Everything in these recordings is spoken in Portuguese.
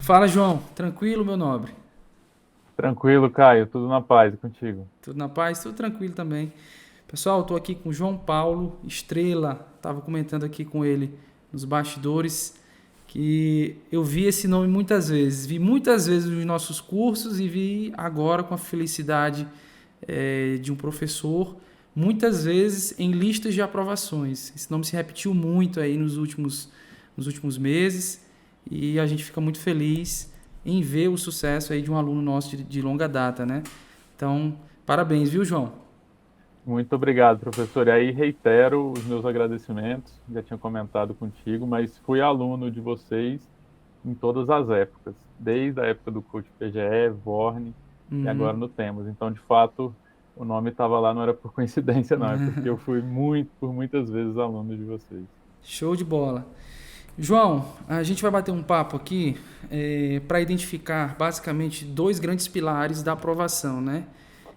Fala, João. Tranquilo, meu nobre? Tranquilo, Caio, tudo na paz e contigo. Tudo na paz? Tudo tranquilo também. Pessoal, estou aqui com o João Paulo Estrela. Estava comentando aqui com ele nos bastidores que eu vi esse nome muitas vezes. Vi muitas vezes nos nossos cursos e vi agora com a felicidade de um professor, muitas vezes em listas de aprovações. Esse nome se repetiu muito aí nos últimos meses e a gente fica muito feliz em ver o sucesso aí de um aluno nosso de longa data, né? Então, parabéns, viu, João? Muito obrigado, professor. E aí reitero os meus agradecimentos, já tinha comentado contigo, mas fui aluno de vocês em todas as épocas, desde a época do CUT PGE, Vorne e agora no Temos. Então, de fato, o nome estava lá, não era por coincidência, não, é porque eu fui por muitas vezes aluno de vocês. Show de bola. João, a gente vai bater um papo aqui para identificar basicamente dois grandes pilares da aprovação, né?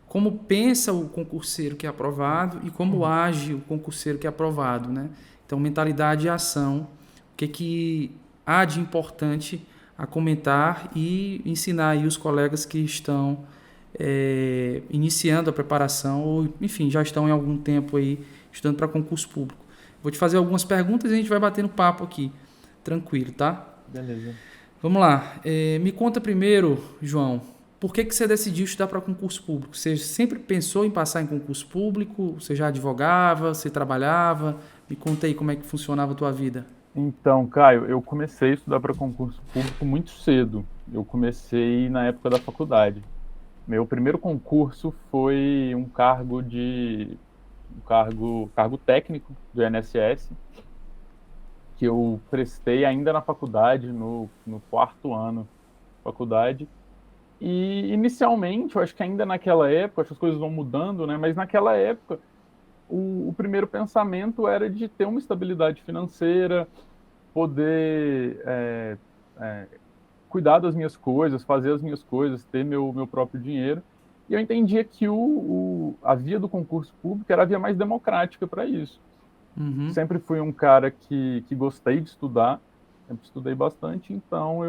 Como pensa o concurseiro que é aprovado e como age o concurseiro que é aprovado, né? Então, mentalidade e ação. O que há de importante a comentar e ensinar aí os colegas que estão iniciando a preparação ou, enfim, já estão em algum tempo aí estudando para concurso público. Vou te fazer algumas perguntas e a gente vai batendo papo aqui. Tranquilo, tá? Beleza. Vamos lá. Me conta primeiro, João, por que você decidiu estudar para concurso público? Você sempre pensou em passar em concurso público? Você já advogava? Você trabalhava? Me conta aí como é que funcionava a tua vida. Então, Caio, eu comecei a estudar para concurso público muito cedo. Eu comecei na época da faculdade. Meu primeiro concurso foi um cargo técnico do INSS, que eu prestei ainda na faculdade, no quarto ano de faculdade. E inicialmente, eu acho que ainda naquela época, acho que as coisas vão mudando, né? Mas naquela época, o primeiro pensamento era de ter uma estabilidade financeira, poder cuidar das minhas coisas, fazer as minhas coisas, ter meu próprio dinheiro. E eu entendia que a via do concurso público era a via mais democrática para isso. Uhum. Sempre fui um cara que gostei de estudar, sempre estudei bastante, então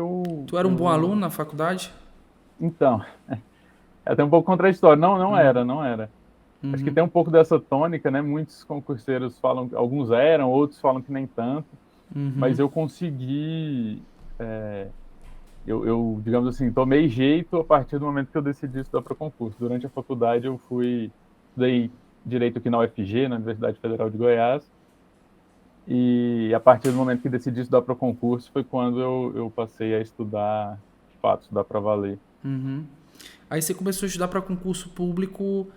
Tu era um bom aluno na faculdade? então, é até um pouco contraditório. Não, não era. Acho que Uhum. tem um pouco dessa tônica, né? Muitos concurseiros falam, alguns eram, outros falam que nem tanto, mas Uhum. eu consegui, digamos assim, tomei jeito a partir do momento que eu decidi estudar para concurso. Durante a faculdade estudei Direito aqui na UFG, na Universidade Federal de Goiás, e a partir do momento que decidi estudar para concurso foi quando eu passei a estudar, de fato, estudar para valer. Aí você começou a estudar para concurso público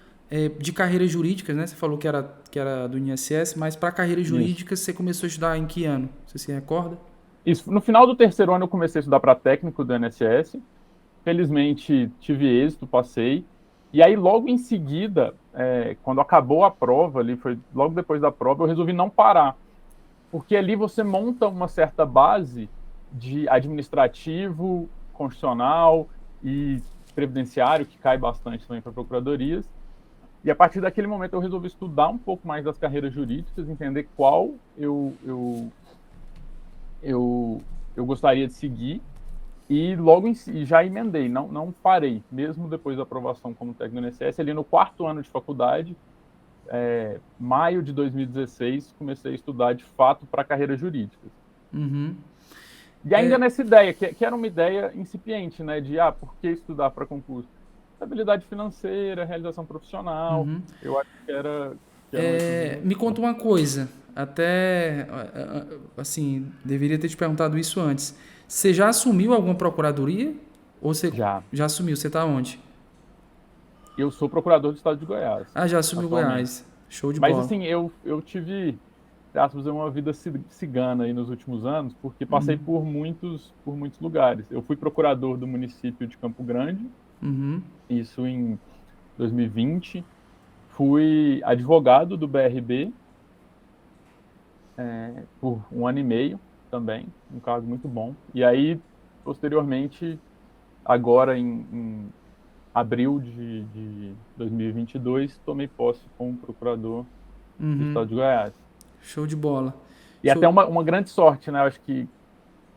de carreiras jurídicas, né? Você falou que era do INSS, mas para carreiras Isso. jurídicas você começou a estudar em que ano? Você se recorda? Isso. No final do terceiro ano eu comecei a estudar para técnico do INSS. Felizmente tive êxito, passei. E aí logo em seguida, quando acabou a prova, ali foi logo depois da prova, eu resolvi não parar, porque ali você monta uma certa base de administrativo, constitucional e previdenciário, que cai bastante também para procuradorias. E a partir daquele momento eu resolvi estudar um pouco mais das carreiras jurídicas, entender qual eu gostaria de seguir e logo já emendei, não parei, mesmo depois da aprovação como técnico do INSS, ali no quarto ano de faculdade, maio de 2016, comecei a estudar de fato para carreiras jurídicas. E ainda nessa ideia, que era uma ideia incipiente, né, de, por que estudar para concurso? Estabilidade financeira, realização profissional, eu acho que eram esses os meus Me conta pontos. uma coisa, até assim, deveria ter te perguntado isso antes. Você já assumiu alguma procuradoria? Ou você Já. já assumiu? Você está onde? Eu sou procurador do estado de Goiás, Ah, já assumiu atualmente. Goiás. Show de Mas, bola. assim, eu tive, entre aspas, uma vida cigana aí nos últimos anos, porque passei por muitos lugares. Eu fui procurador do município de Campo Grande, isso em 2020. Fui advogado do BRB, por um ano e meio também, um cargo muito bom. E aí, posteriormente, agora em abril de 2022, tomei posse como procurador do estado de Goiás. Show de bola. E até Show. uma grande sorte, né? Eu acho que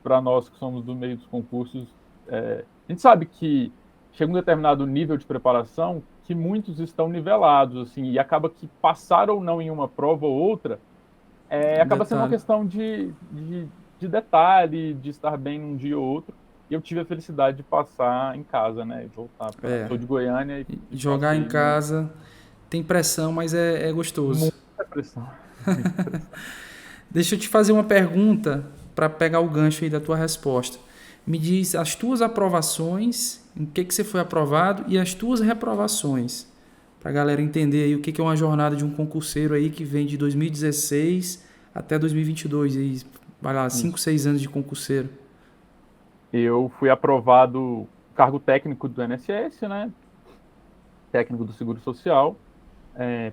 para nós que somos do meio dos concursos, A gente sabe que chega um determinado nível de preparação que muitos estão nivelados, assim, e acaba que passar ou não em uma prova ou outra acaba sendo uma Detalhe. questão de detalhe, de estar bem num dia ou outro. E eu tive a felicidade de passar em casa, né? E voltar para. É. Sou de Goiânia e Jogar em passei casa tem pressão, mas é gostoso. muita pressão. Muita pressão. Deixa eu te fazer uma pergunta para pegar o gancho aí da tua resposta. Me diz as tuas aprovações, em que você foi aprovado e as tuas reprovações. Para a galera entender aí o que é uma jornada de um concurseiro aí que vem de 2016 até 2022. Aí, vai lá, 5, Isso. 6 anos de concurseiro. Eu fui aprovado cargo técnico do INSS, né? Técnico do Seguro Social.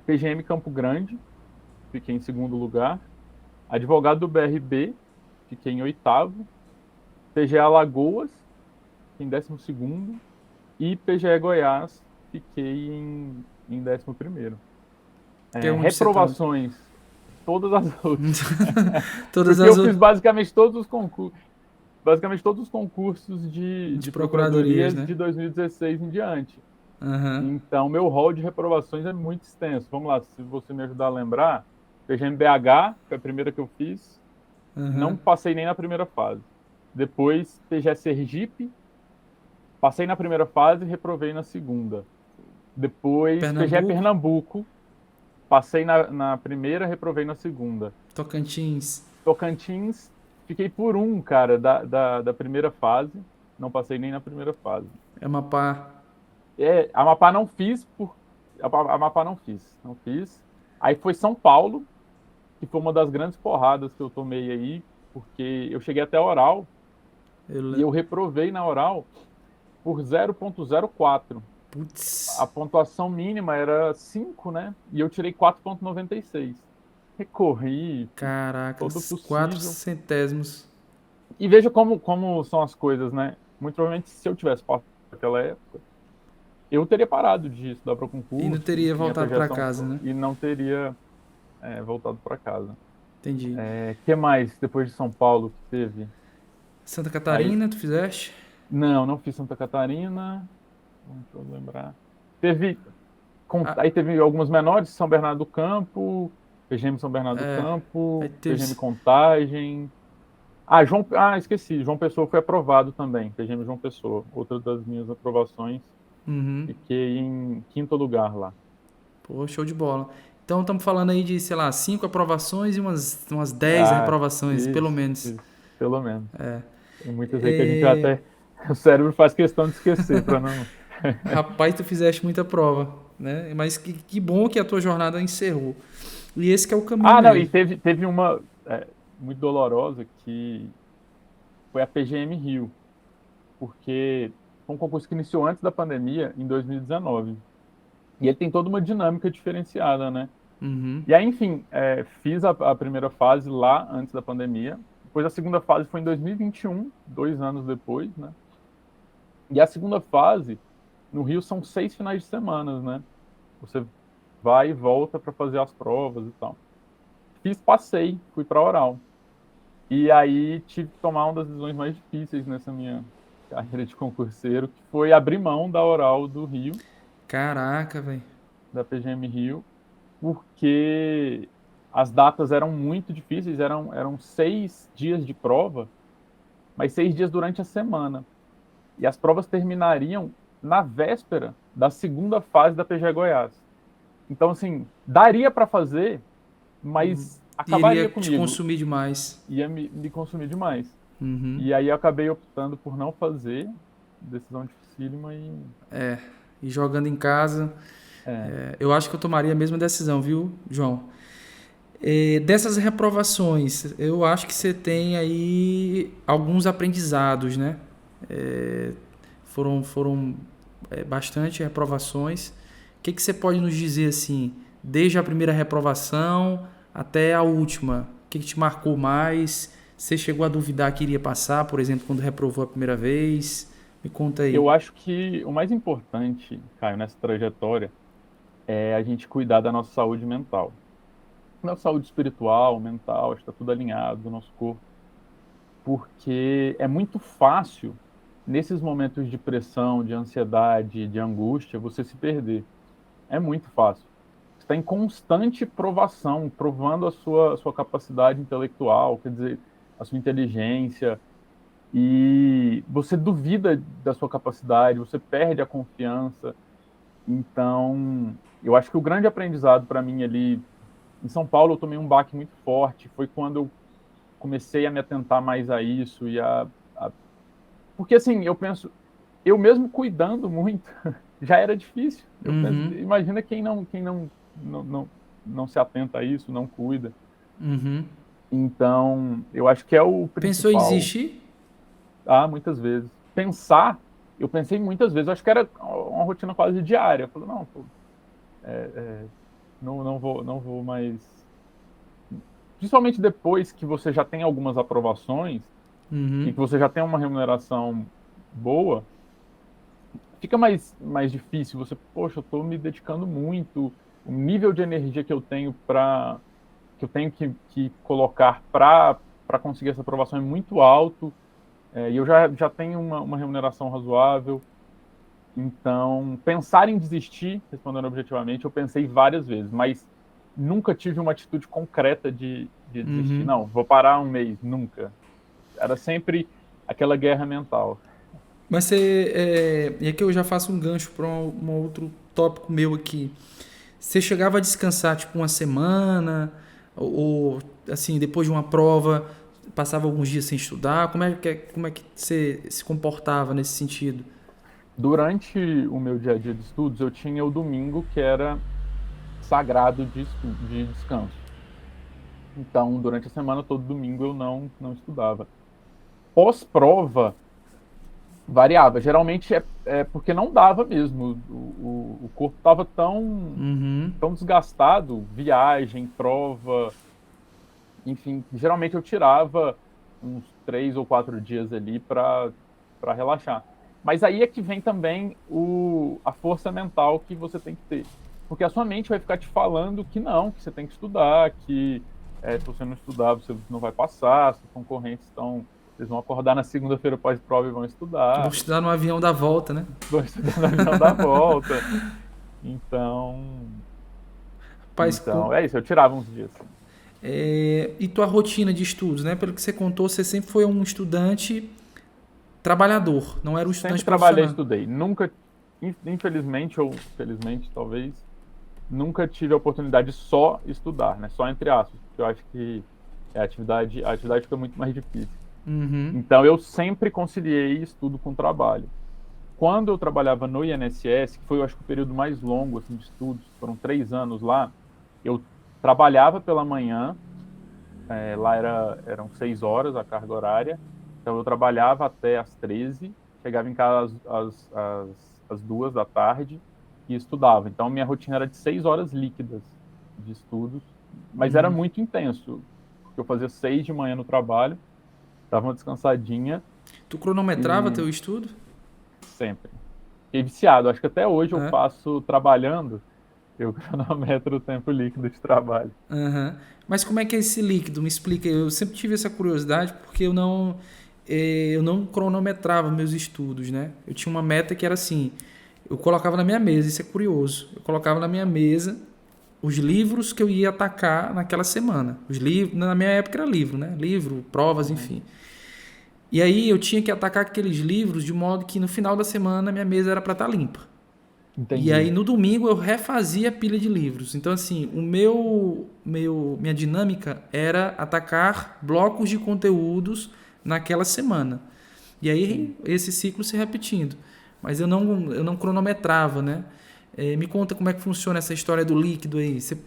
PGM Campo Grande, fiquei em segundo lugar. Advogado do BRB, fiquei em oitavo. PGE Alagoas, fiquei em 12º. E PGE Goiás, fiquei em 11º. Que é onde você tá. Reprovações, todas as outras. Todas Porque as eu fiz outras basicamente todos os concursos. Basicamente todos os concursos de de procuradorias, procuradorias né? de 2016 em diante. Aham. Então, meu rol de reprovações é muito extenso. Vamos lá, se você me ajudar a lembrar, PGM-BH, foi a primeira que eu fiz, não Aham. passei nem na primeira fase. Depois, PGE Sergipe, passei na primeira fase e reprovei na segunda. Depois, PGE Pernambuco, Pernambuco, passei na primeira, reprovei na segunda. Tocantins, Tocantins, fiquei por cara, da primeira fase, não passei nem na primeira fase. Amapá. Amapá não fiz, Amapá não fiz. Aí foi São Paulo, que foi uma das grandes porradas que eu tomei aí, porque eu cheguei até a oral e Eu... eu reprovei na oral por 0,04. A Putz. pontuação mínima era 5, né? E eu tirei 4,96. Recorri, fiz todo o Caracas, 4 possível. centésimos. E veja como são as coisas, né? Muito provavelmente, se eu tivesse passado naquela época, eu teria parado de estudar para E não concurso, teria minha voltado para projeção, casa, né? e não teria voltado para casa. Entendi. Que mais, depois de São Paulo, que teve? Santa Aí, Catarina, tu fizeste? não fiz Santa Catarina, deixa eu lembrar. Ah, Aí teve algumas menores, São Bernardo do Campo, PGM São Bernardo do aí Campo, teve. PGM Contagem. Esqueci, João Pessoa foi aprovado também, PGM João Pessoa, outra das minhas aprovações, Uhum. fiquei em quinto lugar lá. Pô, show de bola. Então estamos falando aí de, sei lá, 5 aprovações e umas 10 Ah, reprovações, pelo menos. isso, pelo menos. Tem muitas aí que a gente É... até, o cérebro faz questão de esquecer, para não... Rapaz, tu fizeste muita prova, né? Mas que bom que a tua jornada encerrou. E esse que é o caminho Não, e mesmo. teve uma muito dolorosa que foi a PGM Rio, porque foi um concurso que iniciou antes da pandemia, em 2019. E ele tem toda uma dinâmica diferenciada, né? Uhum. E aí, enfim, fiz a primeira fase lá antes da pandemia. Depois a segunda fase foi em 2021, 2 anos depois, né? E a segunda fase, no Rio, são 6 finais de semana, né? Você vai e volta para fazer as provas e tal. Passei, fui para oral. E aí tive que tomar uma das decisões mais difíceis nessa minha carreira de concurseiro, que foi abrir mão da oral do Rio, Caraca, velho. da PGM Rio, porque as datas eram muito difíceis, eram 6 dias de prova, mas 6 dias durante a semana. E as provas terminariam na véspera da segunda fase da PGE Goiás. Então, assim, daria para fazer, mas Iria acabaria te comigo, consumir demais. ia me consumir demais. Uhum. E aí eu acabei optando por não fazer, decisão dificílima E jogando em casa, é, eu acho que eu tomaria a mesma decisão, viu, João? Dessas reprovações, eu acho que você tem aí alguns aprendizados, né? Foram bastante reprovações. O que você pode nos dizer assim, desde a primeira reprovação até a última? O que te marcou mais? Você chegou a duvidar que iria passar, por exemplo, quando reprovou a primeira vez? Me conta aí. eu acho que o mais importante, Caio, nessa trajetória é a gente cuidar da nossa saúde mental. Nossa saúde espiritual, mental, está tudo alinhado do nosso corpo. Porque é muito fácil nesses momentos de pressão, de ansiedade, de angústia, você se perder. É muito fácil. Você está em constante provação, provando a sua capacidade intelectual, quer dizer, a sua inteligência, e você duvida da sua capacidade, você perde a confiança. Então, eu acho que o grande aprendizado para mim ali em São Paulo, eu tomei um baque muito forte. Foi quando eu comecei a me atentar mais a isso porque assim, eu penso, eu mesmo cuidando muito, já era difícil. Eu penso, Uhum. imagina quem não se atenta a isso, não cuida. Uhum. Então, eu acho que é o Pensou em principal. desistir? Muitas vezes. Pensar, eu pensei muitas vezes, eu acho que era uma rotina quase diária. Eu falei, não, pô, não vou mais. Principalmente depois que você já tem algumas aprovações e Uhum. que você já tem uma remuneração boa, fica mais difícil. Você, poxa, eu estou me dedicando muito, o nível de energia que eu tenho que colocar para conseguir essa aprovação é muito alto, e eu já tenho uma remuneração razoável. Então, pensar em desistir, respondendo objetivamente, eu pensei várias vezes, mas nunca tive uma atitude concreta de desistir. Uhum. Não, vou parar um mês, nunca. Era sempre aquela guerra mental. Mas você. E aqui eu já faço um gancho para um outro tópico meu aqui. Você chegava a descansar tipo uma semana, assim, depois de uma prova, passava alguns dias sem estudar? Como é que você se comportava nesse sentido? Durante o meu dia a dia de estudos, eu tinha o domingo, que era sagrado de descanso. Então, durante a semana, todo domingo eu não estudava. Pós-prova, variava. Geralmente é porque não dava mesmo. O corpo estava Uhum. tão desgastado, viagem, prova, enfim. Geralmente eu tirava uns 3 ou 4 dias ali para relaxar. Mas aí é que vem também a força mental que você tem que ter. Porque a sua mente vai ficar te falando que não, que você tem que estudar, que se você não estudar, você não vai passar, seus concorrentes eles vão acordar na segunda-feira pós-prova e vão Vou estudar, estudar no avião da volta, né? vão estudar no avião da volta. Então, Paz, então, é isso, eu tirava uns dias. e tua rotina de estudos, né? Pelo que você contou, você sempre foi um estudante trabalhador, não era um Sempre estudante trabalhei e profissional. estudei. Nunca, infelizmente ou felizmente, talvez, nunca tive a oportunidade de só estudar, né? Só entre aspas, porque eu acho que a atividade fica muito mais difícil. Uhum. Então, eu sempre conciliei estudo com trabalho. Quando eu trabalhava no INSS, que foi, eu acho que o período mais longo assim, de estudos, foram 3 anos lá, eu trabalhava pela manhã, lá eram 6 horas a carga horária, então eu trabalhava até às 13, chegava em casa às 2 da tarde e estudava. Então minha rotina era de 6 horas líquidas de estudos, mas era Uhum. muito intenso, porque eu fazia 6 de manhã no trabalho, dava uma descansadinha Tu cronometrava e teu estudo? sempre. Fiquei viciado, acho que até hoje eu É. faço trabalhando, eu cronometro o tempo líquido de trabalho. Aham. Mas como é que é esse líquido? Me explica. Eu sempre tive essa curiosidade porque eu não cronometrava meus estudos, né? Eu tinha uma meta que era assim, eu colocava na minha mesa, isso é curioso. Eu colocava na minha mesa os livros que eu ia atacar naquela semana. Os livros, na minha época era livro, né? Livro, provas, Uhum. enfim. E aí eu tinha que atacar aqueles livros de modo que no final da semana minha mesa era para estar limpa. E Entendi. aí no domingo eu refazia a pilha de livros. Então assim, minha dinâmica era atacar blocos de conteúdos naquela semana. E Sim. aí esse ciclo se repetindo. Mas eu não cronometrava, né? Me conta como é que funciona essa história do líquido aí. Você O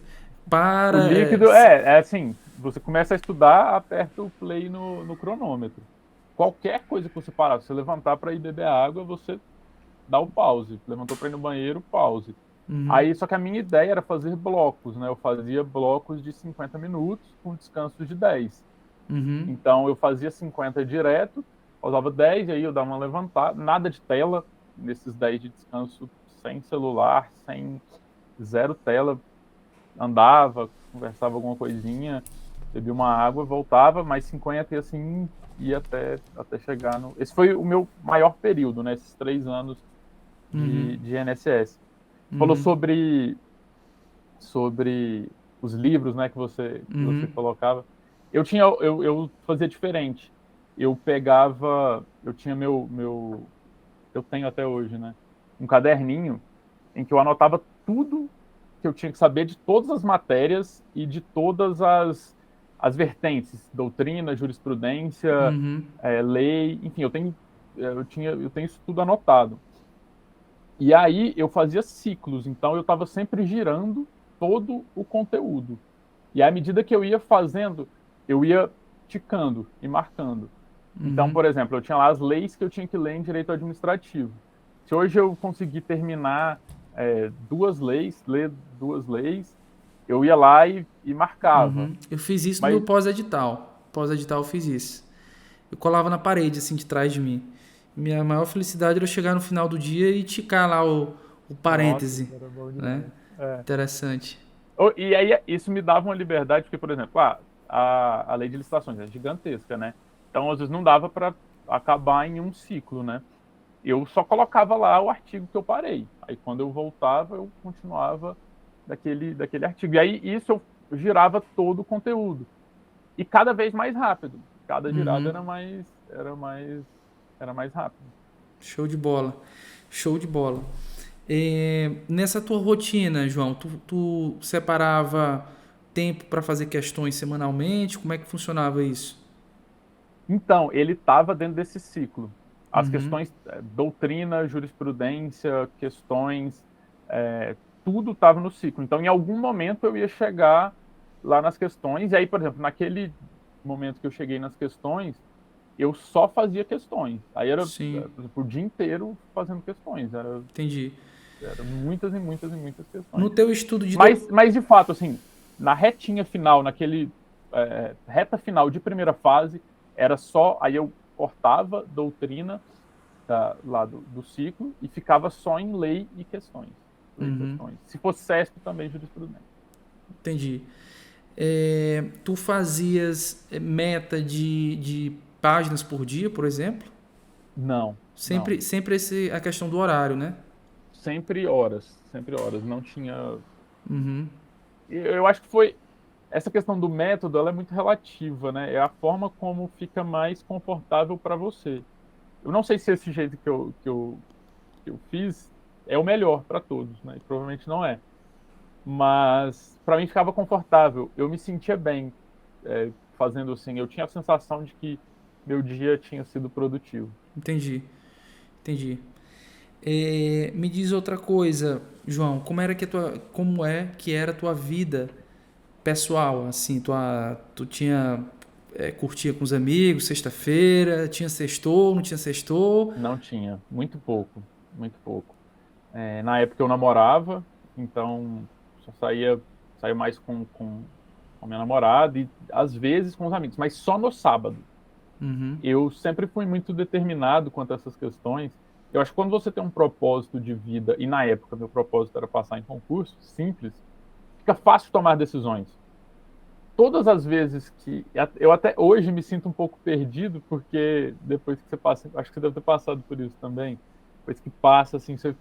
para. líquido é assim, você começa a estudar, aperta o play no cronômetro. Qualquer coisa que você parar, se você levantar para ir beber água, você dá o pause. Levantou para ir no banheiro, pause. Uhum, Aí, só que a minha ideia era fazer blocos, né? Eu fazia blocos de 50 minutos com descanso de 10. uhum, Então, eu fazia 50 direto, pausava 10, e aí eu dava uma levantada, nada de tela, nesses 10 de descanso, sem celular, sem zero tela, andava, conversava alguma coisinha, bebia uma água, voltava, mais 50 e assim ir até chegar no... Esse foi o meu maior período, né? Esses 3 anos de INSS. Falou sobre os livros, né, que você colocava. Eu fazia diferente. Eu tinha eu tenho até hoje, né, um caderninho em que eu anotava tudo que eu tinha que saber de todas as matérias e de todas as vertentes, doutrina, jurisprudência, lei, enfim, eu tenho isso tudo anotado. E aí eu fazia ciclos, então eu estava sempre girando todo o conteúdo. E à medida que eu ia fazendo, eu ia ticando e marcando. Então, por exemplo, eu tinha lá as leis que eu tinha que ler em direito administrativo. Se hoje eu conseguir terminar ler 2 leis, eu ia lá e marcava. Eu fiz isso no Mas, meu pós-edital. Pós-edital eu fiz isso. Eu colava na parede, assim, de trás de mim. Minha maior felicidade era chegar no final do dia e ticar lá o parêntese. Nossa, era bom Né? demais. É. Interessante. E aí isso me dava uma liberdade, porque, por exemplo, a lei de licitações é gigantesca, né? Então, às vezes, não dava para acabar em um ciclo, né? Eu só colocava lá o artigo que eu parei. Aí, quando eu voltava, eu continuava daquele artigo. E aí, isso eu girava todo o conteúdo. E cada vez mais rápido. Cada girada era mais rápido. Show de bola. Show de bola. Nessa tua rotina, João, tu separava tempo para fazer questões semanalmente? Como é que funcionava isso? Então, ele estava dentro desse ciclo. As questões, doutrina, jurisprudência, questões, tudo estava no ciclo. Então, em algum momento, eu ia chegar lá nas questões. E aí, por exemplo, naquele momento que eu cheguei nas questões, eu só fazia questões. Aí era, por exemplo, o dia inteiro fazendo questões. Entendi. Era muitas e muitas e muitas questões. No teu estudo de... Mas de fato, assim, na retinha final, reta final de primeira fase, era só... Aí eu cortava doutrina lá do ciclo e ficava só em lei e questões. Questões. Se fosse CESP, também jurisprudência. Entendi. Tu fazias meta de páginas por dia, por exemplo? Não. Sempre a questão do horário, né? Sempre horas. Não tinha... Eu acho que foi... Essa questão do método, ela é muito relativa, né? É a forma como fica mais confortável para você. Eu não sei se esse jeito que eu fiz é o melhor para todos, né? E provavelmente não é. Mas para mim ficava confortável. Eu me sentia bem fazendo assim. Eu tinha a sensação de que meu dia tinha sido produtivo. Entendi. Me diz outra coisa, João. Como é que era a tua vida pessoal? Assim, tu curtia com os amigos, sexta-feira, tinha sextou, não tinha sextou? Não tinha, muito pouco. Na época eu namorava, então só saía mais com a minha namorada e às vezes com os amigos, mas só no sábado. Eu sempre fui muito determinado quanto a essas questões. Eu acho que quando você tem um propósito de vida, e na época meu propósito era passar em concurso, simples, fica fácil tomar decisões. Todas as vezes que... Eu até hoje me sinto um pouco perdido, porque depois que você passa... Acho que você deve ter passado por isso também. Depois que passa, assim, você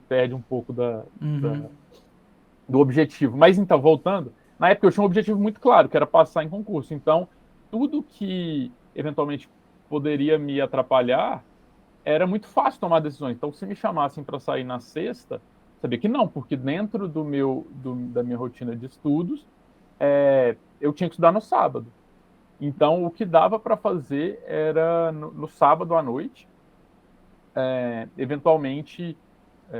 perde um pouco do objetivo. Mas então, voltando, na época eu tinha um objetivo muito claro, que era passar em concurso. Então, tudo que eventualmente poderia me atrapalhar era muito fácil tomar decisões. Então, se me chamassem para sair na sexta, sabia que não, porque dentro da minha rotina de estudos, eu tinha que estudar no sábado. Então, o que dava para fazer era no sábado à noite, eventualmente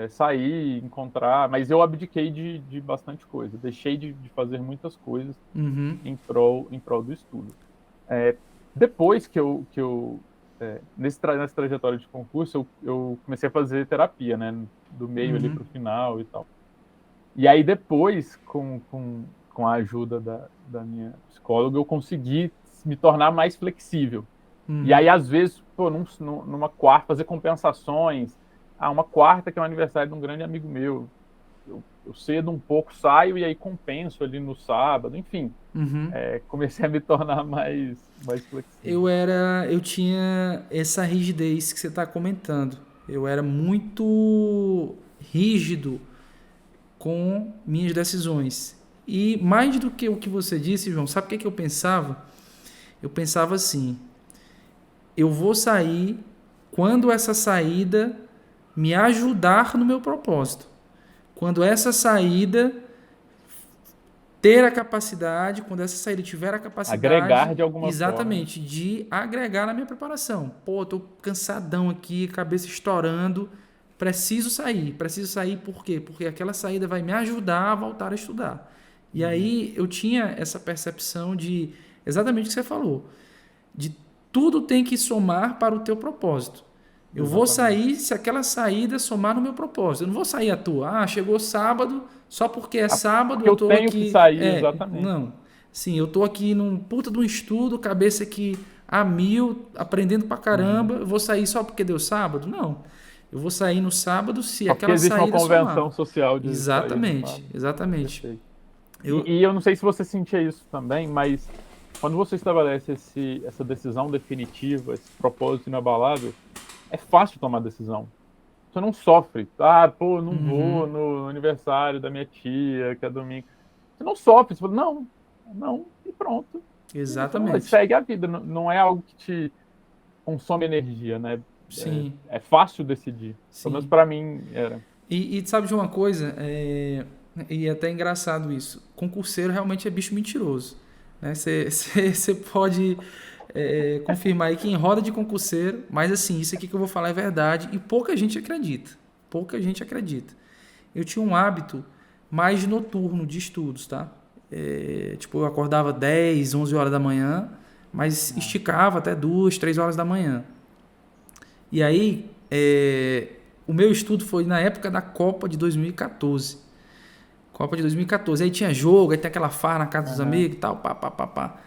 sair, encontrar, mas eu abdiquei de bastante coisa, deixei de fazer muitas coisas em prol do estudo. Depois que nessa trajetória de concurso, eu comecei a fazer terapia, né, do meio ali para o final e tal. E aí depois, com a ajuda da minha psicóloga, eu consegui me tornar mais flexível. E aí, às vezes, numa quarta, fazer compensações. Uma quarta que é o aniversário de um grande amigo meu. Eu eu cedo um pouco, saio e aí compenso ali no sábado, enfim. Comecei a me tornar mais flexível. Eu tinha essa rigidez que você está comentando. Eu era muito rígido com minhas decisões. E mais do que o que você disse, João, sabe o que eu pensava? Eu pensava assim: eu vou sair quando essa saída me ajudar no meu propósito. Quando essa saída ter a capacidade, quando essa saída tiver a capacidade, agregar de alguma exatamente, forma, de agregar na minha preparação. Pô, tô cansadão aqui, cabeça estourando, preciso sair por quê? Porque aquela saída vai me ajudar a voltar a estudar. E aí eu tinha essa percepção de, exatamente o que você falou, de tudo tem que somar para o teu propósito. Eu vou sair se aquela saída somar no meu propósito. Eu não vou sair à toa. Chegou sábado, só porque é sábado eu tô tenho aqui, que sair, exatamente. Não. Sim, eu tô aqui num puta de um estudo, cabeça aqui a mil, aprendendo pra caramba. Eu vou sair só porque deu sábado? Não. Eu vou sair no sábado se só aquela saída existe uma convenção somar. social de exatamente. Exatamente. E eu não sei se você sentia isso também, mas quando você estabelece essa decisão definitiva, esse propósito inabalável, é fácil tomar decisão. Você não sofre. Não vou no aniversário da minha tia, que é domingo. Você não sofre. Você fala, não, e pronto. Exatamente. Então, segue a vida. Não é algo que te consome energia, né? Sim. É fácil decidir. Sim. Pelo menos para mim era. E sabe de uma coisa? E é até engraçado isso. Concurseiro realmente é bicho mentiroso. Você pode confirmar aí que em roda de concurseiro, mas assim, isso aqui que eu vou falar é verdade e pouca gente acredita. Pouca gente acredita. Eu tinha um hábito mais noturno de estudos, tá? Eu acordava 10, 11 horas da manhã, mas esticava até 2, 3 horas da manhã. E aí, o meu estudo foi na época da Copa de 2014. Copa de 2014. Aí tinha jogo, aí tem aquela farra na casa dos amigos e tal, pá.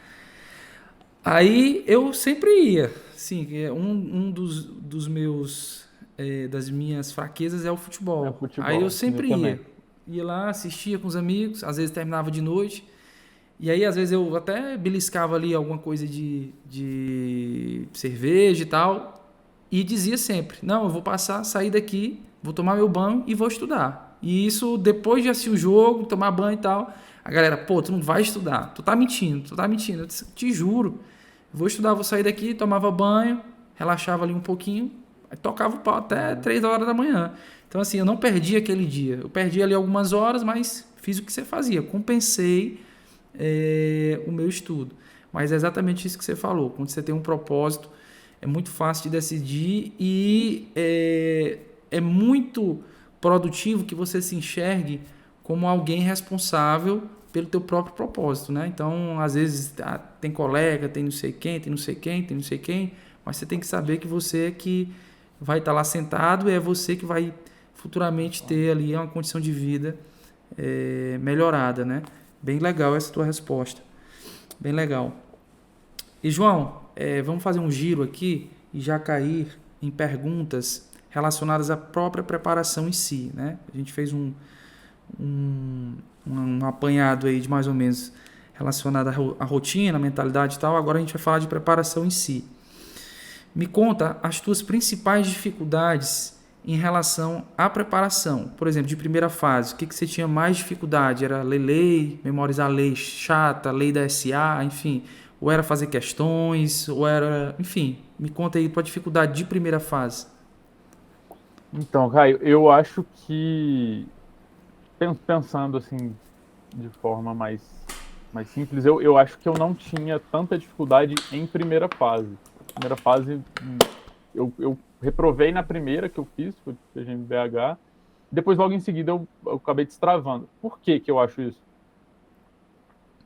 Aí eu sempre ia. Sim, um dos meus... das minhas fraquezas é o futebol. Aí eu sempre ia. Ia lá, assistia com os amigos, às vezes terminava de noite. E aí, às vezes, eu até beliscava ali alguma coisa de cerveja e tal. E dizia sempre, não, eu vou sair daqui, vou tomar meu banho e vou estudar. E isso, depois de assistir o jogo, tomar banho e tal, a galera, pô, tu não vai estudar, tu tá mentindo. Eu te juro, vou estudar, vou sair daqui, tomava banho, relaxava ali um pouquinho, aí tocava o pau até 3 horas da manhã. Então, assim, eu não perdi aquele dia. Eu perdi ali algumas horas, mas fiz o que você fazia, compensei o meu estudo. Mas é exatamente isso que você falou, quando você tem um propósito, é muito fácil de decidir e é muito produtivo que você se enxergue como alguém responsável pelo teu próprio propósito, né? Então, às vezes, tem colega, tem não sei quem, mas você tem que saber que você é que vai estar lá sentado e é você que vai futuramente ter ali uma condição de vida melhorada, né? Bem legal essa tua resposta. Bem legal. E, João, vamos fazer um giro aqui e já cair em perguntas relacionadas à própria preparação em si, né? A gente fez um apanhado aí de mais ou menos relacionado à rotina, à mentalidade e tal. Agora a gente vai falar de preparação em si. Me conta as tuas principais dificuldades em relação à preparação. Por exemplo, de primeira fase, o que você tinha mais dificuldade? Era ler lei, memorizar lei chata, lei da SA, enfim... Ou era fazer questões, ou era... Enfim, me conta aí a tua dificuldade de primeira fase. Então, Caio, eu acho que... Pensando assim, de forma mais simples, eu acho que eu não tinha tanta dificuldade em primeira fase. Primeira fase, eu reprovei na primeira que eu fiz, foi PGMBH. Depois, logo em seguida, eu acabei destravando. Por que eu acho isso?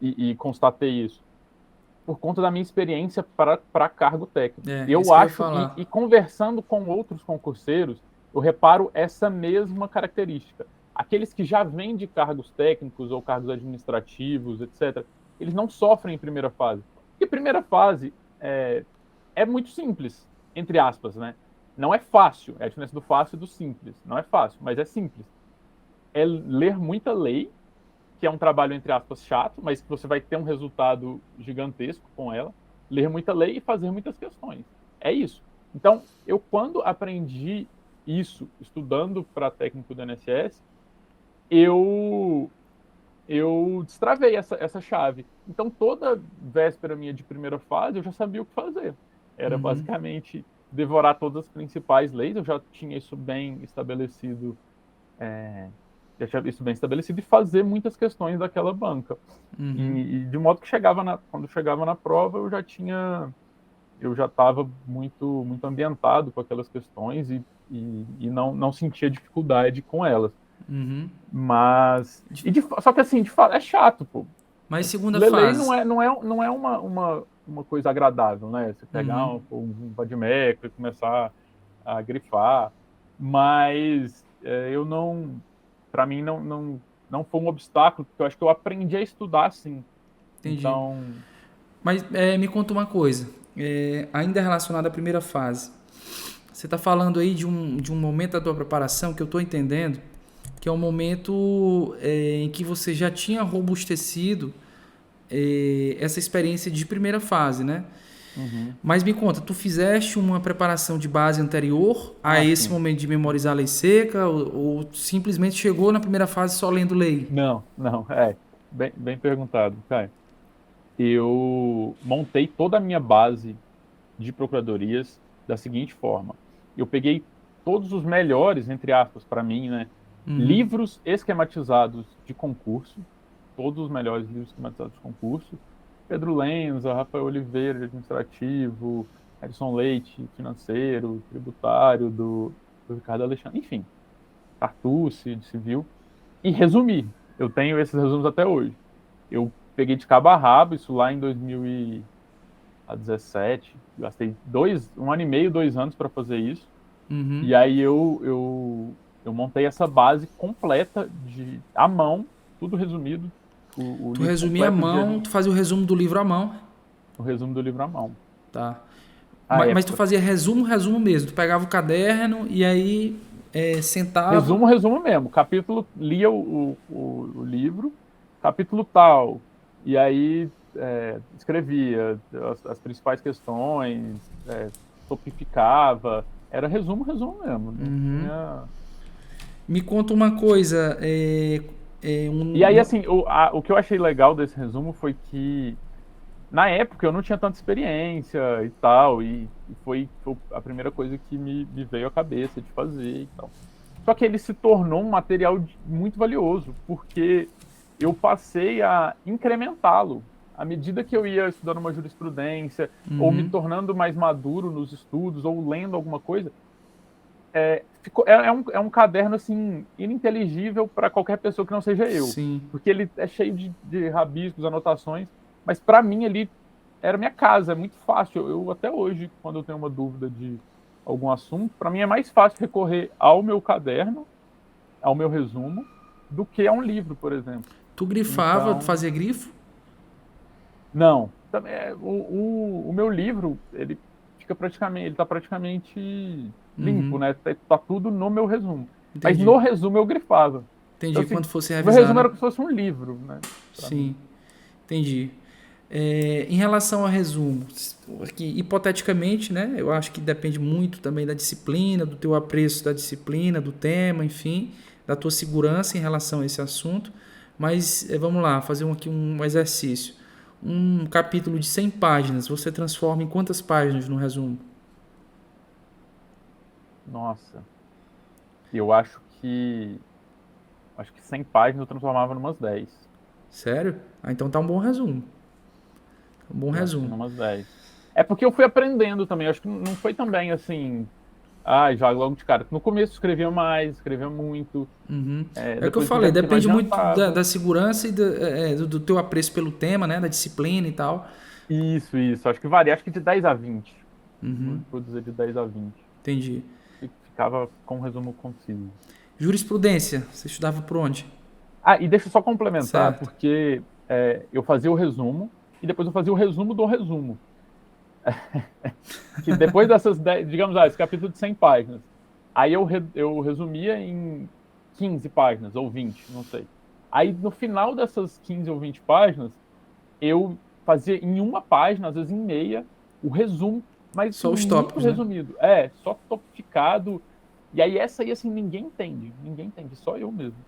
E constatei isso? Por conta da minha experiência para cargo técnico. Eu acho, e conversando com outros concurseiros, eu reparo essa mesma característica. Aqueles que já vêm de cargos técnicos ou cargos administrativos, etc., eles não sofrem em primeira fase. Porque primeira fase é muito simples, entre aspas, né? Não é fácil, é a diferença do fácil e do simples. Não é fácil, mas é simples. é ler muita lei, que é um trabalho, entre aspas, chato, mas que você vai ter um resultado gigantesco com ela. Ler muita lei e fazer muitas questões. É isso. Então, eu quando aprendi isso, estudando para técnico do INSS, eu destravei essa chave. Então, toda véspera minha de primeira fase, eu já sabia o que fazer. Era basicamente devorar todas as principais leis, eu já tinha isso bem estabelecido, e fazer muitas questões daquela banca. E de modo que quando chegava na prova, eu já estava muito, muito ambientado com aquelas questões e não sentia dificuldade com elas. Mas. Só que assim, de fato, é chato, pô. Mas segunda Ler lei fase. não é uma coisa agradável, né? Você pegar um vadimeco e começar a grifar. Mas eu não. Para mim, não foi um obstáculo, porque eu acho que eu aprendi a estudar assim. Entendi. Então. Mas me conta uma coisa, ainda relacionado à primeira fase. Você está falando aí de um momento da tua preparação que eu estou entendendo, que é um momento em que você já tinha robustecido essa experiência de primeira fase, né? Mas me conta, tu fizeste uma preparação de base anterior a esse Sim. momento de memorizar a lei seca ou simplesmente chegou na primeira fase só lendo lei? Não. Bem perguntado, Caio. Eu montei toda a minha base de procuradorias da seguinte forma. Eu peguei todos os melhores, entre aspas, para mim, né? Livros esquematizados de concurso, todos os melhores livros esquematizados de concurso. Pedro Lenza, Rafael Oliveira, de administrativo, Edson Leite, financeiro, tributário, do Ricardo Alexandre, enfim, Cartucci, de civil. E resumi. Eu tenho esses resumos até hoje. Eu peguei de cabo a rabo, isso lá em 2017, gastei 1 ano e meio, 2 anos para fazer isso. E aí eu montei essa base completa à mão, tudo resumido. Tu resumia à mão, tu fazia o resumo do livro à mão. O resumo do livro à mão. Tá. Mas tu fazia resumo mesmo. Tu pegava o caderno e aí sentava. Resumo mesmo. Capítulo, lia o livro, capítulo tal. E aí escrevia as principais questões, topificava. Era resumo mesmo. Me conta uma coisa. E aí, assim, o que eu achei legal desse resumo foi que, na época, eu não tinha tanta experiência e tal, e foi a primeira coisa que me veio à cabeça de fazer e tal. Só que ele se tornou um material muito valioso, porque eu passei a incrementá-lo. À medida que eu ia estudando uma jurisprudência, ou me tornando mais maduro nos estudos, ou lendo alguma coisa, é um caderno assim ininteligível para qualquer pessoa que não seja eu. Sim. Porque ele é cheio de rabiscos, anotações, mas para mim ele era minha casa, é muito fácil. Eu até hoje, quando eu tenho uma dúvida de algum assunto, para mim é mais fácil recorrer ao meu caderno, ao meu resumo, do que a um livro, por exemplo. Tu grifava, tu fazia grifo? Não. O meu livro, ele está praticamente limpo, né? Tá tudo no meu resumo. Entendi. Mas no resumo eu grifava. Entendi, então, assim, quando fosse revisar. Meu resumo né? era como se fosse um livro, né? Sim, entendi. Em relação ao resumo, aqui, hipoteticamente, né? Eu acho que depende muito também da disciplina, do teu apreço da disciplina, do tema, enfim, da tua segurança em relação a esse assunto. Mas vamos lá, fazer aqui um exercício. Um capítulo de 100 páginas, você transforma em quantas páginas no resumo? Nossa. Eu acho que 100 páginas eu transformava em umas 10. Sério? Então tá um bom resumo. Um bom resumo. Umas 10. É porque eu fui aprendendo também. Eu acho que não foi também assim. Já logo de cara. No começo escrevia mais, escrevia muito. É o que eu falei, depende muito da segurança e do teu apreço pelo tema, né? Da disciplina e tal. Isso. Acho que varia, acho que de 10 a 20. Vou dizer de 10 a 20. Entendi. Ficava com um resumo conciso. Jurisprudência, você estudava por onde? E deixa eu só complementar, certo. Porque eu fazia o resumo e depois eu fazia o resumo do resumo. Que depois dessas 10, digamos, esse capítulo de 100 páginas, aí eu resumia em 15 páginas ou 20, não sei. Aí, no final dessas 15 ou 20 páginas, eu fazia em uma página, às vezes em meia, o resumo, mas Só os muito tópicos, né? resumido. Só topificado. E aí essa aí, assim, ninguém entende, só eu mesmo.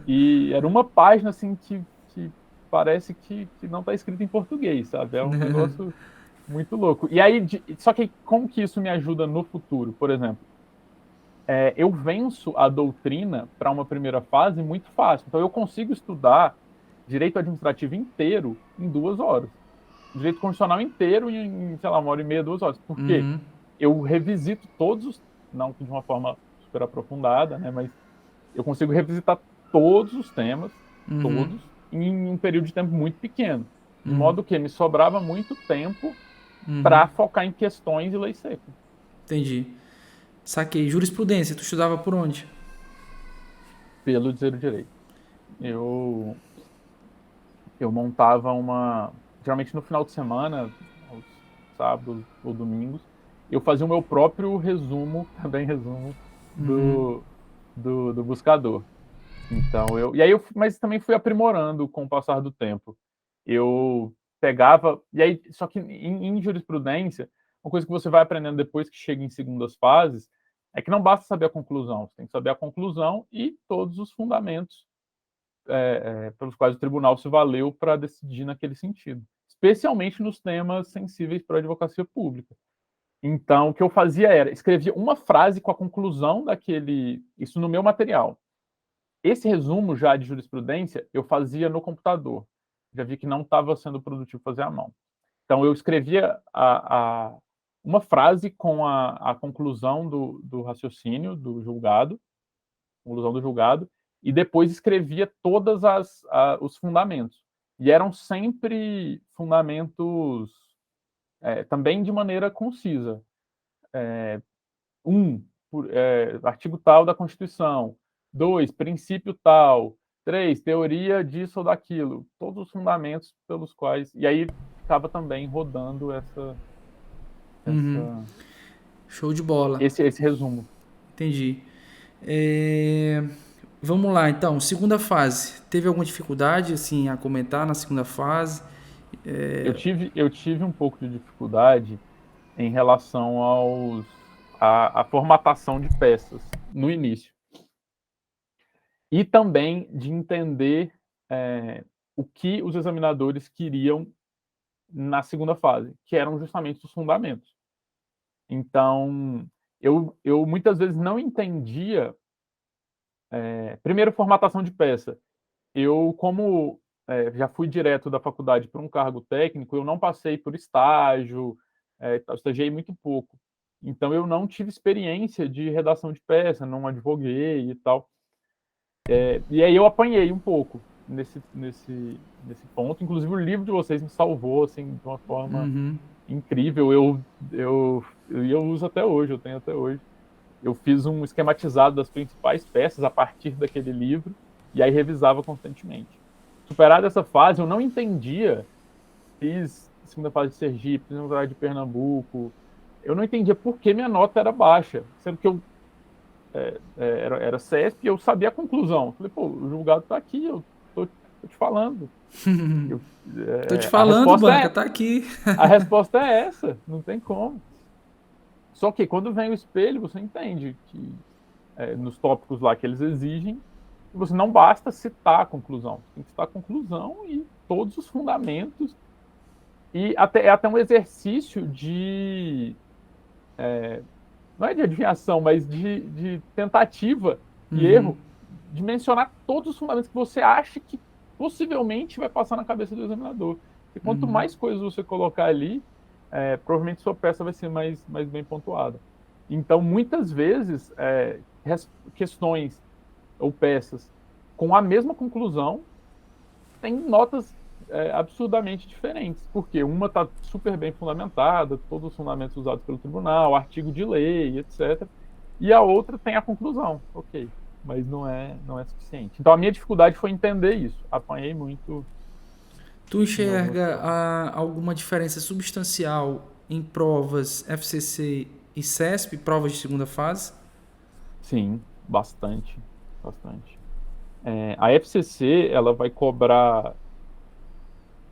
E era uma página, assim, que parece que não está escrito em português, sabe? É um negócio muito louco. E aí, só que como que isso me ajuda no futuro? Por exemplo, eu venço a doutrina para uma primeira fase muito fácil. Então, eu consigo estudar direito administrativo inteiro em 2 horas. Direito constitucional inteiro em, sei lá, 1h30, 2 horas. Por quê? Uhum. Eu revisito todos os, não de uma forma super aprofundada, né? Mas eu consigo revisitar todos os temas, Uhum. todos, em um período de tempo muito pequeno. De Uhum. modo que me sobrava muito tempo Uhum. para focar em questões de lei seca. Entendi. Saquei. Jurisprudência, tu estudava por onde? Pelo dizer o direito. Eu montava geralmente no final de semana, aos sábados ou domingos, eu fazia o meu próprio resumo, também resumo, Uhum. do buscador. Então, mas também fui aprimorando com o passar do tempo. Eu pegava, e aí, só que em jurisprudência, uma coisa que você vai aprendendo depois que chega em segundas fases, é que não basta saber a conclusão, você tem que saber a conclusão e todos os fundamentos pelos quais o tribunal se valeu para decidir naquele sentido, especialmente nos temas sensíveis para a advocacia pública. Então, o que eu fazia era escrevia uma frase com a conclusão daquele, isso no meu material. Esse resumo já de jurisprudência eu fazia no computador. Já vi que não estava sendo produtivo fazer à mão. Então, eu escrevia uma frase com a conclusão do raciocínio do julgado, conclusão do julgado, e depois escrevia todos os fundamentos. E eram sempre fundamentos também de maneira concisa. Artigo tal da Constituição. 2, princípio tal. 3, teoria disso ou daquilo. Todos os fundamentos pelos quais... E aí ficava também rodando Uhum. Show de bola. esse resumo. Entendi. É, Vamos lá, então. Segunda fase. Teve alguma dificuldade, assim, a comentar na segunda fase? Eu tive um pouco de dificuldade em relação à formatação de peças no início. E também de entender o que os examinadores queriam na segunda fase, que eram justamente os fundamentos. Então, eu muitas vezes não entendia, primeiro, formatação de peça. Eu, como já fui direto da faculdade para um cargo técnico, eu não passei por estágio, estagiei muito pouco. Então, eu não tive experiência de redação de peça, não advoguei e tal. E aí eu apanhei um pouco nesse ponto. Inclusive, o livro de vocês me salvou assim, de uma forma incrível. Eu uso até hoje, eu tenho até hoje. Eu fiz um esquematizado das principais peças a partir daquele livro e aí revisava constantemente. Superada essa fase, eu não entendia. Fiz segunda fase de Sergipe, segunda fase de Pernambuco. Eu não entendia por que minha nota era baixa, sendo que eu era CESP e eu sabia a conclusão. Falei, pô, o julgado está aqui, eu tô te falando. Tô te A falando, resposta banca, tá aqui. a resposta é essa, não tem como. Só que quando vem o espelho, você entende que nos tópicos lá que eles exigem, você não basta citar a conclusão, você tem que citar a conclusão e todos os fundamentos. E é até um exercício não é de adivinhação, mas de tentativa e erro, de mencionar todos os fundamentos que você acha que possivelmente vai passar na cabeça do examinador. E quanto mais coisas você colocar ali, provavelmente sua peça vai ser mais bem pontuada. Então, muitas vezes, questões ou peças com a mesma conclusão têm notas absurdamente diferentes, porque uma está super bem fundamentada, todos os fundamentos usados pelo tribunal, artigo de lei, etc. E a outra tem a conclusão, ok, mas não é suficiente. Então a minha dificuldade foi entender isso. Apanhei muito. Tu enxerga alguma diferença substancial em provas FCC e CESP, provas de segunda fase? Sim, bastante. bastante. A FCC, ela vai cobrar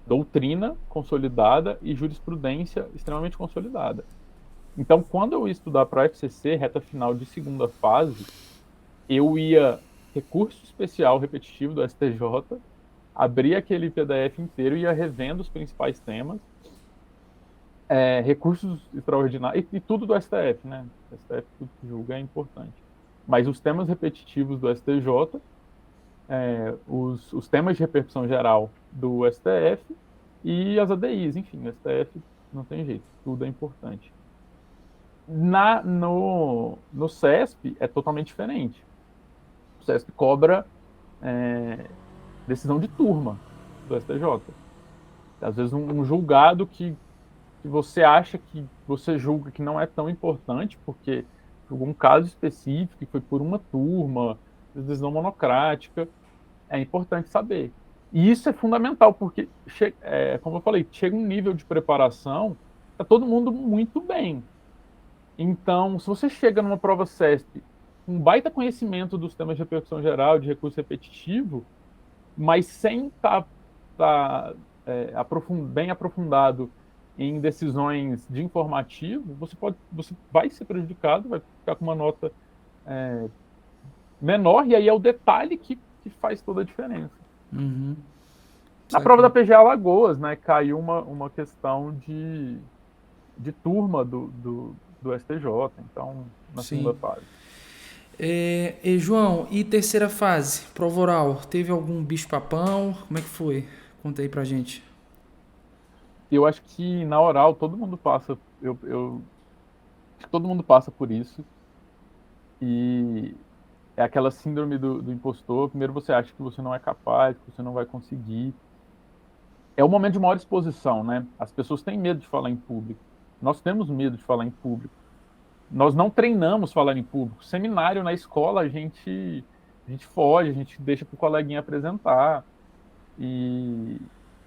doutrina consolidada e jurisprudência extremamente consolidada. Então, quando eu ia estudar para a FCC, reta final de segunda fase, eu ia recurso especial repetitivo do STJ, abria aquele PDF inteiro e ia revendo os principais temas, recursos extraordinários, e tudo do STF, né? O STF tudo que julga é importante. Mas os temas repetitivos do STJ, os temas de repercussão geral do STF e as ADIs, enfim, o STF não tem jeito, tudo é importante. No CESP é totalmente diferente. O CESP cobra decisão de turma do STJ. Às vezes um julgado que você acha que você julga que não é tão importante, porque julgou um caso específico que foi por uma turma, decisão monocrática, é importante saber. E isso é fundamental, porque, como eu falei, chega um nível de preparação, está todo mundo muito bem. Então, se você chega numa prova CESP com um baita conhecimento dos temas de repercussão geral, de recurso repetitivo, mas sem estar bem aprofundado em decisões de informativo, você vai ser prejudicado, vai ficar com uma nota menor, e aí é o detalhe que faz toda a diferença. Uhum. Na prova da PGA Alagoas, né, caiu uma questão de turma do STJ, então, na segunda fase. João, e terceira fase, prova oral, teve algum bicho-papão? Como é que foi? Conta aí pra gente. Eu acho que na oral todo mundo passa, todo mundo passa por isso, e é aquela síndrome do impostor. Primeiro você acha que você não é capaz, que você não vai conseguir. É o momento de maior exposição, né? As pessoas têm medo de falar em público. Nós temos medo de falar em público. Nós não treinamos falar em público. Seminário na escola a gente foge, a gente deixa para o coleguinha apresentar. E,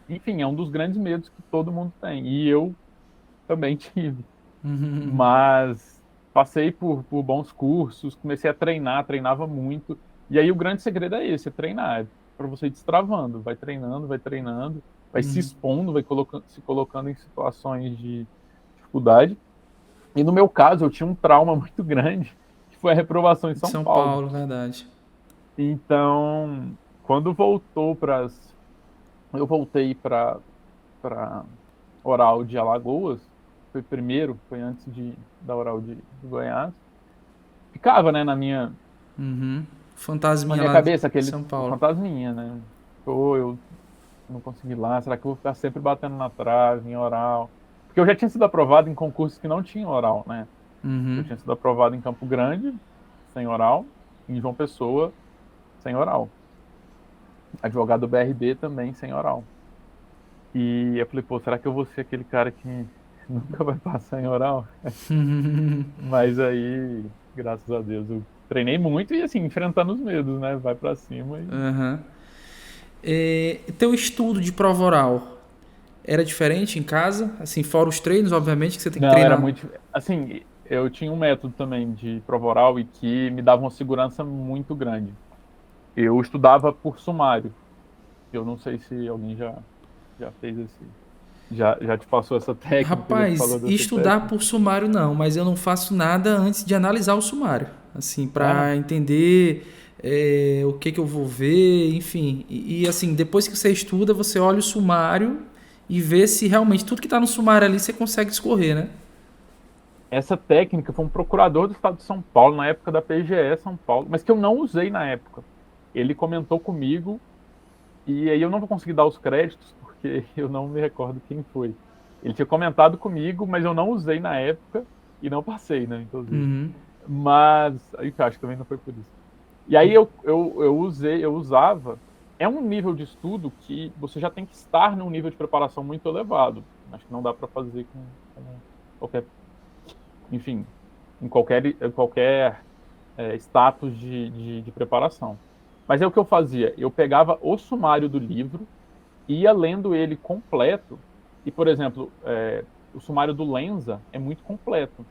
enfim, é um dos grandes medos que todo mundo tem. E eu também tive. Uhum. Mas passei por bons cursos, comecei a treinar, treinava muito. E aí o grande segredo é esse, é treinar. É para você ir destravando, vai treinando, vai se expondo, vai se colocando em situações de dificuldade. E no meu caso, eu tinha um trauma muito grande, que foi a reprovação em São Paulo. São Paulo, verdade. Então, quando eu voltei para oral de Alagoas, foi antes da oral de Goiás, ficava, né, na minha Fantasminha na minha lá cabeça, aquele São Paulo. fantasminha, né? Eu não consegui lá, será que eu vou ficar sempre batendo na trave em oral? Porque eu já tinha sido aprovado em concursos que não tinham oral, né? Eu tinha sido aprovado em Campo Grande, sem oral, em João Pessoa, sem oral. Advogado do BRB também, sem oral. E eu falei, pô, será que eu vou ser aquele cara que nunca vai passar em oral? Mas aí, graças a Deus, eu treinei muito e, assim, enfrentando os medos, né? Vai pra cima e... Teu estudo de prova oral era diferente em casa? Assim, fora os treinos, obviamente, que você tem que treinar. Não, era muito... Assim, eu tinha um método também de prova oral e que me dava uma segurança muito grande. Eu estudava por sumário. Eu não sei se alguém já fez esse... Já te passou essa técnica? Rapaz, estudar por sumário não, mas eu não faço nada antes de analisar o sumário. Assim, para entender o que eu vou ver, enfim. E assim, depois que você estuda, você olha o sumário e vê se realmente tudo que está no sumário ali você consegue escorrer, né? Essa técnica foi um procurador do estado de São Paulo, na época da PGE São Paulo, mas que eu não usei na época. Ele comentou comigo, e aí eu não vou conseguir dar os créditos, porque eu não me recordo quem foi. Ele tinha comentado comigo, mas eu não usei na época e não passei, né? Inclusive. Mas aí acho que também não foi por isso. E aí eu usava. É um nível de estudo que você já tem que estar num nível de preparação muito elevado. Acho que não dá para fazer com qualquer, enfim, em qualquer status de preparação. Mas é o que eu fazia. Eu pegava o sumário do livro, ia lendo ele completo. E, por exemplo, o sumário do Lenza é muito completo.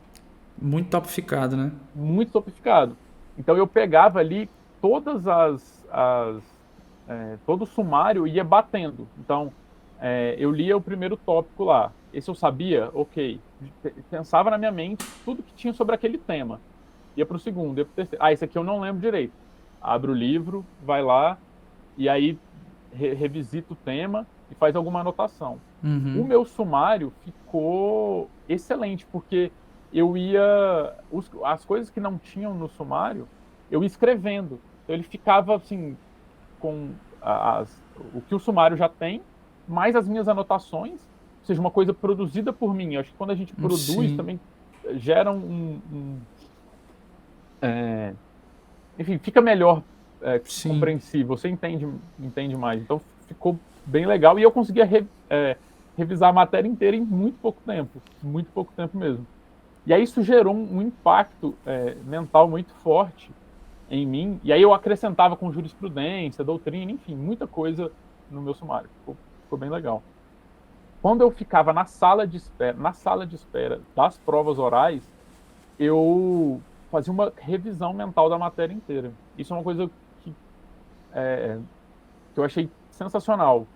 Muito topificado, né? Muito topificado. Então eu pegava ali todo o sumário ia batendo. Então, eu lia o primeiro tópico lá. Esse eu sabia, ok. Pensava na minha mente tudo que tinha sobre aquele tema. Ia para o segundo, ia para o terceiro. Esse aqui eu não lembro direito. Abre o livro, vai lá, e aí revisita o tema e faz alguma anotação. O meu sumário ficou excelente, porque eu ia... as coisas que não tinham no sumário, eu ia escrevendo. Então ele ficava assim, com o que o sumário já tem, mais as minhas anotações, ou seja, uma coisa produzida por mim. Eu acho que quando a gente produz, Sim. também gera enfim, fica melhor compreensível, você entende mais. Então ficou bem legal, e eu conseguia revisar a matéria inteira em muito pouco tempo mesmo. E aí isso gerou um impacto mental muito forte em mim, e aí eu acrescentava com jurisprudência, doutrina, enfim, muita coisa no meu sumário. Ficou bem legal. Quando eu ficava na sala de espera das provas orais, eu fazia uma revisão mental da matéria inteira. Isso é uma coisa que eu achei sensacional,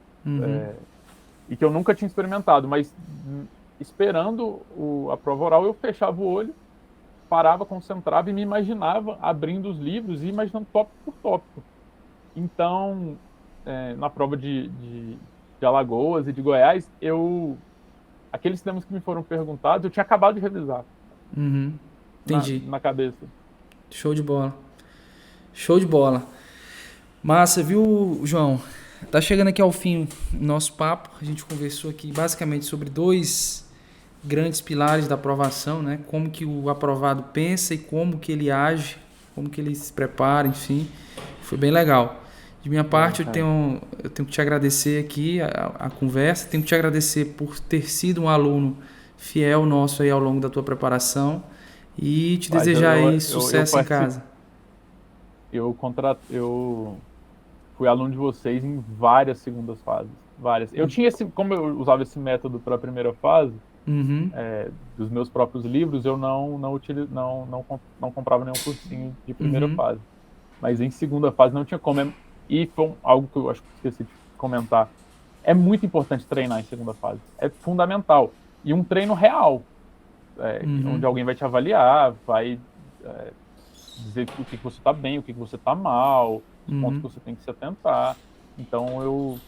e que eu nunca tinha experimentado, mas esperando a prova oral, eu fechava o olho, parava, concentrava e me imaginava abrindo os livros e imaginando tópico por tópico. Então, na prova de Alagoas e de Goiás, aqueles temas que me foram perguntados, eu tinha acabado de revisar. Entendi. Na cabeça. Show de bola. Show de bola. Massa, viu, João? Tá chegando aqui ao fim o nosso papo. A gente conversou aqui basicamente sobre 2 grandes pilares da aprovação, né? Como que o aprovado pensa e como que ele age, como que ele se prepara, enfim. Foi bem legal. De minha parte, eu tenho que te agradecer aqui a conversa, tenho que te agradecer por ter sido um aluno fiel nosso aí ao longo da tua preparação e te desejar aí sucesso em casa. Eu fui aluno de vocês em várias segundas fases, várias. Eu tinha como eu usava esse método para a primeira fase, dos meus próprios livros, eu não comprava nenhum cursinho de primeira fase. Mas em segunda fase não tinha como. E foi algo que eu acho que esqueci de comentar. É muito importante treinar em segunda fase. É fundamental. E um treino real, onde alguém vai te avaliar, vai dizer o que você está bem, o que você está mal, os pontos que você tem que se atentar. Então eu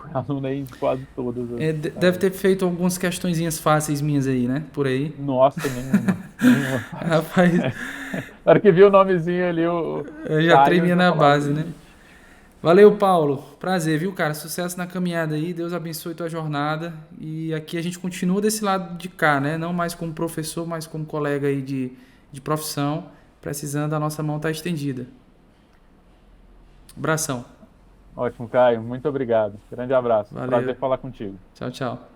fui aluno aí de quase todas. Deve ter feito algumas questõezinhas fáceis minhas aí, né? Por aí. Nossa, nenhuma. Rapaz. Na hora que vi o nomezinho ali, eu já tremia na base, né? Valeu, Paulo. Prazer, viu, cara? Sucesso na caminhada aí. Deus abençoe tua jornada. E aqui a gente continua desse lado de cá, né? Não mais como professor, mas como colega aí de profissão. Precisando, a nossa mão tá estendida. Abração. Ótimo, Caio. Muito obrigado. Grande abraço. Valeu. Prazer falar contigo. Tchau, tchau.